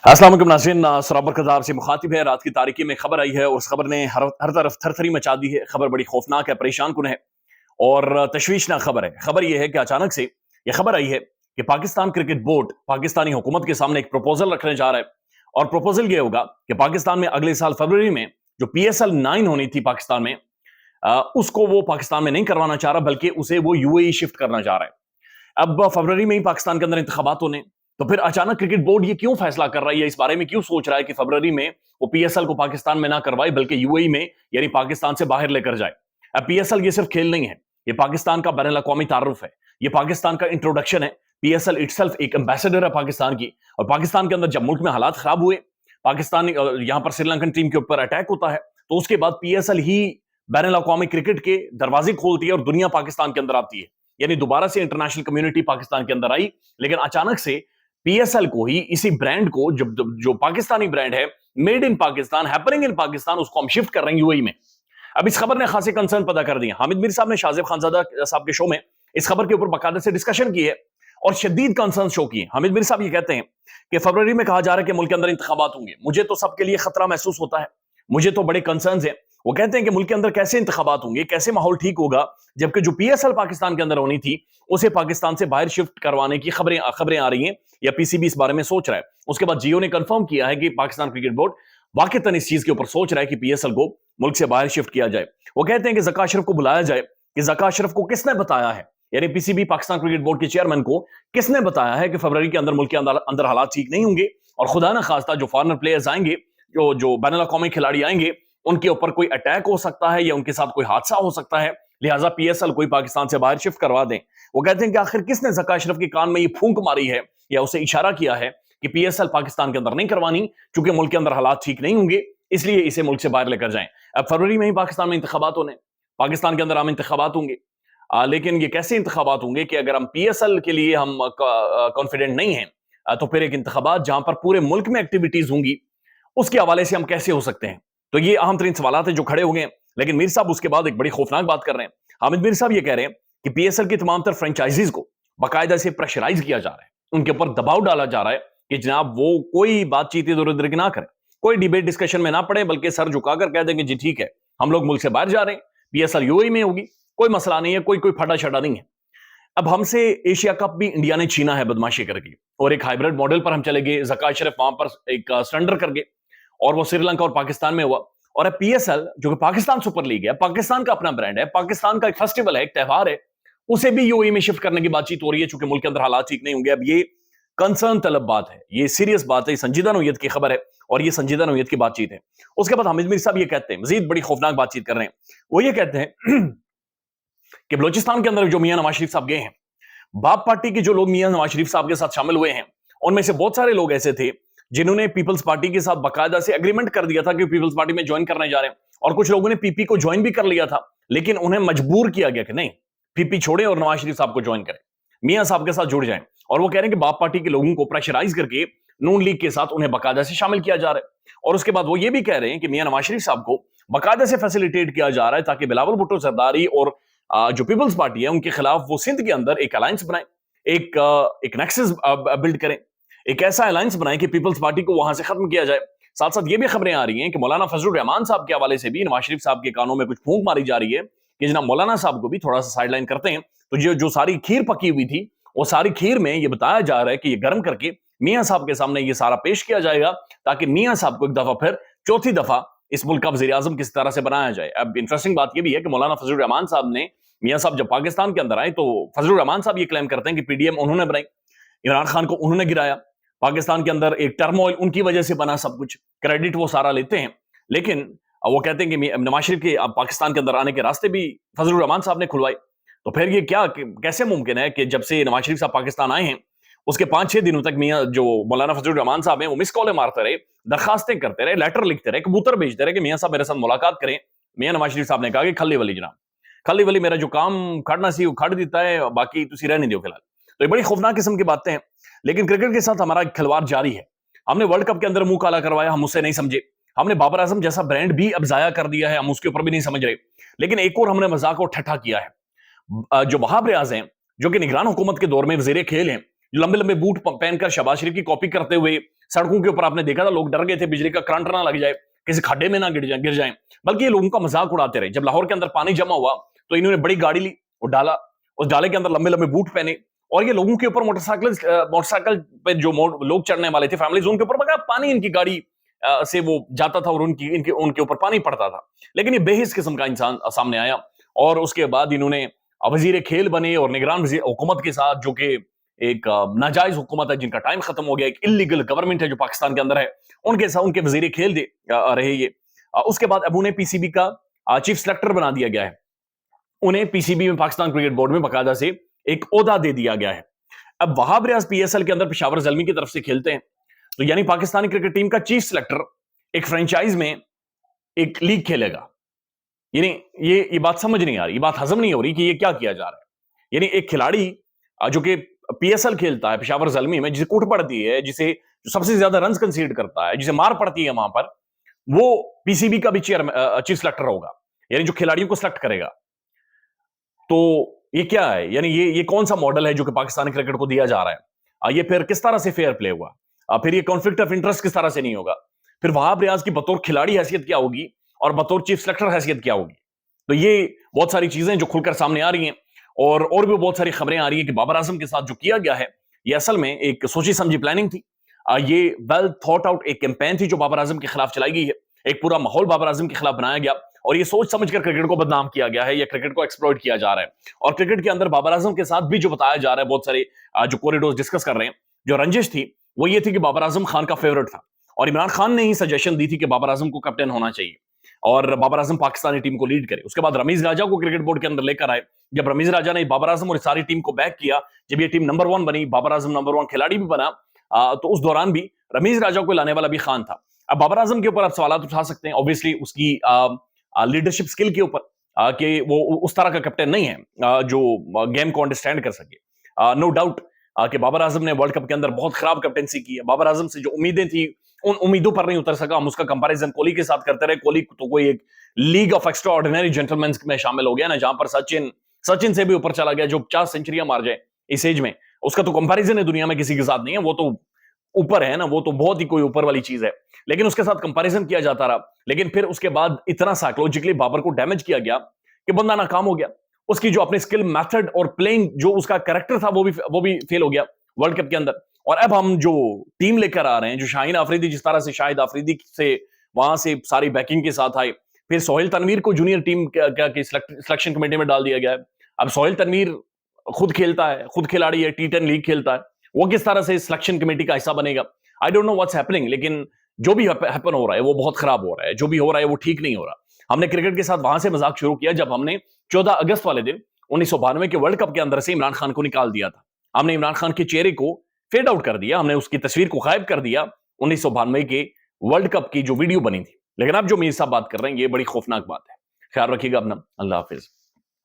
अस्सलाम वालेकुम नाज़रीन, सराबर कज़ाब से मुखातिब है। रात की तारीकी में खबर आई है और उस खबर ने हर तरफ थरथरी मचा दी है। खबर बड़ी खौफनाक है, परेशान कुन है और तशवीशनाक खबर है। खबर यह है कि अचानक से यह खबर आई है कि पाकिस्तान क्रिकेट बोर्ड पाकिस्तानी हुकूमत के सामने एक प्रपोजल रखने जा रहा है और प्रपोजल यह होगा कि पाकिस्तान में अगले साल फरवरी में जो PSL 9 होनी थी पाकिस्तान में, उसको वो पाकिस्तान में नहीं करवाना चाह रहा, बल्कि उसे वो UAE शिफ्ट करना चाह रहा है। अब फरवरी में ही पाकिस्तान के अंदर इंतखाबात होने, तो फिर अचानक क्रिकेट बोर्ड ये क्यों फैसला कर रहा है, इस बारे में क्यों सोच रहा है कि फरवरी में वो PSL को पाकिस्तान में ना करवाए बल्कि UAE में यानी पाकिस्तान से बाहर लेकर जाए। अब PSL ये सिर्फ खेल नहीं है, ये पाकिस्तान का बैनुल अक़वामी तारुफ है, ये पाकिस्तान का इंट्रोडक्शन है। PSL इटसेल्फ एक एम्बेसडर है पाकिस्तान की। और पाकिस्तान के अंदर जब मुल्क में हालात खराब हुए, पाकिस्तान यहां पर श्रीलंकन टीम के ऊपर अटैक होता है, तो उसके बाद PSL ही बैनुल अक़वामी क्रिकेट के दरवाजे खोलती है और दुनिया पाकिस्तान के अंदर आती है। यानी दोबारा से इंटरनेशनल कम्युनिटी पाकिस्तान के अंदर आई। लेकिन अचानक से PSL को ही, इसी ब्रांड को, जो पाकिस्तानी ब्रांड है, made in Pakistan, happening in Pakistan, उसको हम शिफ्ट कर रहे हैं UAE में। अब इस खबर ने खासे कंसर्न पैदा कर दिए। हामिद मीर साहब ने शाहजेब खानजादा साहब के शो में इस खबर के ऊपर बाकायदा से डिस्कशन की है और शदीद कंसर्न शो किए। हामिद मीर साहब ये कहते हैं कि फरवरी में कहा जा रहा है कि मुल्क के अंदर इंतखाबात होंगे, मुझे तो सबके लिए खतरा महसूस होता है, मुझे तो बड़े कंसर्न है। वो कहते हैं कि मुल्क के अंदर कैसे इंतखाबात होंगे, कैसे माहौल ठीक होगा, जबकि जो PSL पाकिस्तान के अंदर होनी थी उसे पाकिस्तान से बाहर शिफ्ट करवाने की खबरें आ रही हैं, या PCB इस बारे में सोच रहा है। उसके बाद जियो ने कंफर्म किया है कि पाकिस्तान क्रिकेट बोर्ड वाकईतन इस चीज के ऊपर सोच रहा है कि PSL को मुल्क से बाहर शिफ्ट किया जाए। वो कहते हैं कि ज़का अशरफ को बुलाया जाए, कि ज़का अशरफ को किसने बताया है, यानी PCB पाकिस्तान क्रिकेट बोर्ड के चेयरमैन को किसने बताया है कि फरवरी के अंदर मुल्क के अंदर हालात ठीक नहीं होंगे और खुदा ना खास्ता जो फॉरेनर प्लेयर्स आएंगे, जो जो बैनुल अक़वामी खिलाड़ी आएंगे, उनके ऊपर कोई अटैक हो सकता है या उनके साथ कोई हादसा हो सकता है, लिहाजा PSL कोई पाकिस्तान से बाहर शिफ्ट करवा दें। वो कहते हैं कि आखिर किसने ज़का अशरफ के कान में ये फूंक मारी है या उसे इशारा किया है कि PSL पाकिस्तान के अंदर नहीं करवानी, क्योंकि मुल्क के अंदर हालात ठीक नहीं होंगे, इसलिए इसे मुल्क से बाहर लेकर जाएं। अब फरवरी में ही पाकिस्तान में इंतखाबात होने, पाकिस्तान के अंदर आम इंतखाबात होंगे, लेकिन ये कैसे इंतखाबात होंगे कि अगर हम PSL के लिए हम कॉन्फिडेंट नहीं हैं, तो फिर एक इंतखाबात जहां पर पूरे मुल्क में एक्टिविटीज होंगी, उसके हवाले से हम कैसे हो सकते हैं? तो ये अहम तरीन सवाल है जो खड़े हो गए हैं। लेकिन मीर साहब उसके बाद एक बड़ी खौफनाक बात कर रहे हैं। हामिद मीर साहब ये कह रहे हैं कि PSL की तमाम तर फ्रेंचाइजीज को बाकायदा से प्रेशराइज किया जा रहा है, उनके ऊपर दबाव डाला जा रहा है कि जनाब वो कोई बातचीत इधर उधर की ना करें, कोई डिबेट डिस्कशन में ना पड़े, बल्कि सर झुकाकर कह देंगे जी ठीक है, हम लोग मुल्क से बाहर जा रहे हैं, PSL UAE में होगी, कोई मसला नहीं है, कोई फटा छटा नहीं है। अब हमसे एशिया कप भी इंडिया ने छीना है बदमाशी करके, और एक हाइब्रिड मॉडल पर हम चले गए, ज़का अशरफ वहां पर एक सरेंडर कर गए और वो श्रीलंका और पाकिस्तान में हुआ। और अब PSL जो कि पाकिस्तान सुपर लीग है, पाकिस्तान का अपना ब्रांड है, पाकिस्तान का एक फेस्टिवल है, एक त्यौहार है, उसे भी UAE में शिफ्ट करने की बातचीत हो रही है, चूंकि मुल्क के अंदर हालात ठीक नहीं होंगे। अब ये कंसर्न तलब बात है, ये सीरियस बात है, ये संजीदा नौयत की खबर है और ये संजीदा नौयत की बातचीत है। उसके बाद हामिद मीर साहब ये कहते हैं, मजीद बड़ी खौफनाक बातचीत कर रहे हैं। वो ये कहते हैं कि बलोचिस्तान के अंदर जो मियां नवाज शरीफ साहब गए हैं, बाप पार्टी के जो लोग मियां नवाज शरीफ साहब के साथ शामिल हुए हैं, उनमें से बहुत सारे लोग ऐसे थे जिन्होंने पीपल्स पार्टी के साथ बाकायदा से एग्रीमेंट कर दिया था कि पीपल्स पार्टी में ज्वाइन करने जा रहे हैं, और कुछ लोगों ने PP को ज्वाइन भी कर लिया था, लेकिन उन्हें मजबूर किया गया कि नहीं, PP छोड़े और नवाज शरीफ साहब को ज्वाइन करें, मियां साहब के साथ जुड़ जाएं। और वो कह रहे हैं कि बाप पार्टी के लोगों को प्रेशराइज करके नून लीग के साथ उन्हें बाकायदा से शामिल किया जा रहा है। और उसके बाद वो ये भी कह रहे हैं कि मियां नवाज शरीफ साहब को बाकायदा से फैसिलिटेट किया जा रहा है ताकि बिलावल भुट्टो सरदारी और जो पीपल्स पार्टी है उनके खिलाफ वो सिंध के अंदर एक अलायंस बनाए, एक नेक्सस बिल्ड करें, एक ऐसा अलायंस बनाए कि पीपल्स पार्टी को वहां से खत्म किया जाए। साथ साथ ये भी खबरें आ रही हैं कि मौलाना फजलुर रहमान साहब के हवाले से भी नवाज शरीफ साहब के कानों में कुछ फूंक मारी जा रही है कि जनाब मौलाना साहब को भी थोड़ा सा साइडलाइन करते हैं। तो जो सारी खीर पकी हुई थी, वो सारी खीर में ये बताया जा रहा है कि ये गर्म करके मियां साहब के सामने ये सारा पेश किया जाएगा, ताकि मियां साहब को एक दफा फिर, चौथी दफा, इस मुल्क का वज़ीर आज़म किस तरह से बनाया जाए। अब इंटरेस्टिंग बात यह भी है कि मौलाना फजलुर रहमान साहब ने, मियां साहब जब पाकिस्तान के अंदर आए तो फजलुर रहमान साहब ये क्लेम करते हैं कि PDM उन्होंने बनाई, इमरान खान को उन्होंने गिराया, पाकिस्तान के अंदर एक टर्मोइल उनकी वजह से बना, सब कुछ क्रेडिट वो सारा लेते हैं। लेकिन वो कहते हैं कि नवाज शरीफ के पाकिस्तान के अंदर आने के रास्ते भी फजलुर रहमान साहब ने खुलवाए। तो फिर ये कैसे मुमकिन है कि जब से नवाज शरीफ साहब पाकिस्तान आए हैं, उसके 5-6 दिनों तक मियां जो मौलाना फजलुर रहमान साहब हैं वो मिस कॉलें मारते रहे, दरखास्तें करते रहे, लेटर लिखते रहे, कबूतर भेजते रहे कि मियां साहब मेरे साथ मुलाकात करें। मियां नवाज शरीफ साहब ने कहा कि खली वली जनाब, खली वली मेरा जो काम खड़ना सी वो खड़ देता है, बाकी तुसी रहने दो फिलहाल। तो ये बड़ी खौफनाक किस्म की बातें हैं। लेकिन क्रिकेट के साथ हमारा खिलवाड़ जारी है। हमने वर्ल्ड कप के अंदर मुंह काला करवाया, हम उससे नहीं समझे। हमने बाबर आजम जैसा ब्रांड भी अब जाया कर दिया है, हम उसके ऊपर भी नहीं समझ रहे। लेकिन एक और हमने मजाक और ठट्ठा किया है। जो वहाब रियाज हैं, जो कि निगरान हुकूमत के दौर में वजीर खेल हैं, लंबे लंबे बूट पहनकर शहबाज शरीफ की कॉपी करते हुए सड़कों के ऊपर आपने देखा था, लोग डर गए थे बिजली का करंट ना लग जाए, किसी खड्डे में ना गिर जाए, बल्कि ये लोगों का मजाक उड़ाते रहे। जब लाहौर के अंदर पानी जमा हुआ तो इन्होंने बड़ी गाड़ी ली और डाला, उस डाले के अंदर लंबे लंबे बूट पहने और ये लोगों के ऊपर मोटरसाइकिल पे जो लोग चढ़ने वाले थे फैमिलीज, उनके ऊपर बगा पानी इनकी गाड़ी से वो जाता था और उनके ऊपर पानी पड़ता था। लेकिन ये बेहिस किस्म का इंसान सामने आया और उसके बाद इन्होंने वजीर खेल बने और निगरान हुकूमत के साथ, जो कि एक नाजायज हुकूमत है जिनका टाइम खत्म हो गया, एक इलीगल गवर्नमेंट है जो पाकिस्तान के अंदर है, उनके साथ उनके वजीर खेल रहे ये। उसके बाद अब उन्हें पीसीबी का चीफ सेलेक्टर बना दिया गया है। उन्हें पीसीबी में, पाकिस्तान क्रिकेट बोर्ड में बाकायदा से एक ओहदा दे दिया गया है। अब वहाब रियाज पीएसएल के अंदर पेशावर ज़ल्मी की तरफ से खेलते हैं, तो यानी पाकिस्तानी क्रिकेट टीम का चीफ सेलेक्टर एक फ्रेंचाइज में एक लीग खेलेगा। यानी ये बात समझ नहीं आ रही, ये बात हजम नहीं हो रही कि ये क्या किया जा रहा है। यानी एक खिलाड़ी जो कि पीएसएल खेलता है पेशावर ज़ल्मी में, जिसे कूट पड़ती है, जिसे जो सबसे ज्यादा रन कंसीड करता है, जिसे मार पड़ती है वहां पर, वो पीसीबी का भी चीफ सेलेक्टर होगा, यानी जो खिलाड़ियों को सेलेक्ट करेगा। तो ये क्या है, यानी ये कौन सा मॉडल है जो कि पाकिस्तानी क्रिकेट को दिया जा रहा है? ये फिर किस तरह से फेयर प्ले हुआ? फिर ये कॉन्फ्लिक्ट ऑफ इंटरेस्ट किस तरह से नहीं होगा? फिर वहाब रियाज की बतौर खिलाड़ी हैसियत क्या होगी और बतौर चीफ सेलेक्टर हैसियत क्या होगी? तो ये बहुत सारी चीजें जो खुलकर सामने आ रही हैं और भी बहुत सारी खबरें आ रही हैं कि बाबर आजम के साथ जो किया गया है, ये असल में एक सोची समझी प्लानिंग थी। ये वेल थॉट आउट एक कैंपेन थी जो बाबर आजम के खिलाफ चलाई गई है। एक पूरा माहौल बाबर आजम के खिलाफ बनाया गया और ये सोच समझकर क्रिकेट को बदनाम किया गया है या क्रिकेट को एक्सप्लॉइट किया जा रहा है। और क्रिकेट के अंदर बाबर आजम के साथ भी जो बताया जा रहा है, बहुत सारे जो कॉरिडोर डिस्कस कर रहे हैं, जो रंजिश थी वो ये थी कि बाबर आजम खान का फेवरेट था और इमरान खान ने ही सजेशन दी थी कि बाबर आजम को कैप्टन होना चाहिए और बाबर आजम पाकिस्तानी टीम को लीड करे। उसके बाद रमीज राजा को क्रिकेट बोर्ड के अंदर लेकर आए। जब रमीज राजा ने बाबर आजम और सारी टीम को बैक किया, जब ये टीम नंबर 1 बनी, बाबर आजम नंबर 1 खिलाड़ी भी बना, तो उस दौरान भी रमीज राजा को लाने वाला भी खान था। अब बाबर आजम के ऊपर आप सवाल उठा सकते हैं, ऑब्वियसली उसकी लीडरशिप स्किल के ऊपर, कि वो उस तरह का कैप्टन नहीं है जो गेम को अंडरस्टैंड कर सके। नो डाउट कि बाबर आजम ने वर्ल्ड कप के अंदर बहुत खराब कैप्टनसी की है। बाबर आजम से जो उम्मीदें थी उन उम्मीदों पर नहीं उतर सका। हम उसका कंपैरिजन कोहली के साथ करते रहे। कोहली तो कोई एक league of extra ordinary gentleman में शामिल हो गया ना, जहां पर सचिन से भी ऊपर चला गया, जो 50 सेंचुरियां मार जाए इस एज में। उसका तो कंपैरिजन है दुनिया में किसी के साथ नहीं है, वो तो ऊपर है ना, वो तो बहुत ही कोई ऊपर वाली चीज है। लेकिन उसके साथ कंपैरिजन किया जाता रहा, लेकिन फिर उसके बाद इतना साइकोलॉजिकली बाबर को डैमेज किया गया कि बंदा नाकाम हो गया। उसकी जो अपने स्किल मेथड और प्लेइंग जो उसका कैरेक्टर था वो भी फेल हो गया वर्ल्ड कप के अंदर। और अब हम जो टीम लेकर आ रहे हैं, जो शाहीन आफरीदी, जिस तरह से शाहिद आफरीदी से वहां से सारी बैकिंग के साथ आए, फिर सोहेल तनवीर को जूनियर टीम की सिलेक्शन कमेटी में डाल दिया गया है। अब सोहेल तनवीर खुद खेलता है, खुद खिलाड़ी है, T10 लीग खेलता है, वो किस तरह से सिलेक्शन कमेटी का हिस्सा बनेगा? I don't know what's happening. लेकिन जो भी हैपन हो रहा है वो बहुत खराब हो रहा है, जो भी हो रहा है वो ठीक नहीं हो रहा। हमने क्रिकेट के साथ वहां से मजाक शुरू किया जब हमने 14 अगस्त वाले दिन 1992 के वर्ल्ड कप के अंदर से इमरान खान को निकाल दिया था। हमने इमरान खान के चेहरे को फेड आउट कर दिया, हमने उसकी तस्वीर को गायब कर दिया 1992 के वर्ल्ड कप की जो वीडियो बनी थी। लेकिन अब जो मीर साहब बात कर रहे हैं, ये बड़ी खौफनाक बात है। ख्याल रखिएगा अपना। अल्लाह हाफिज।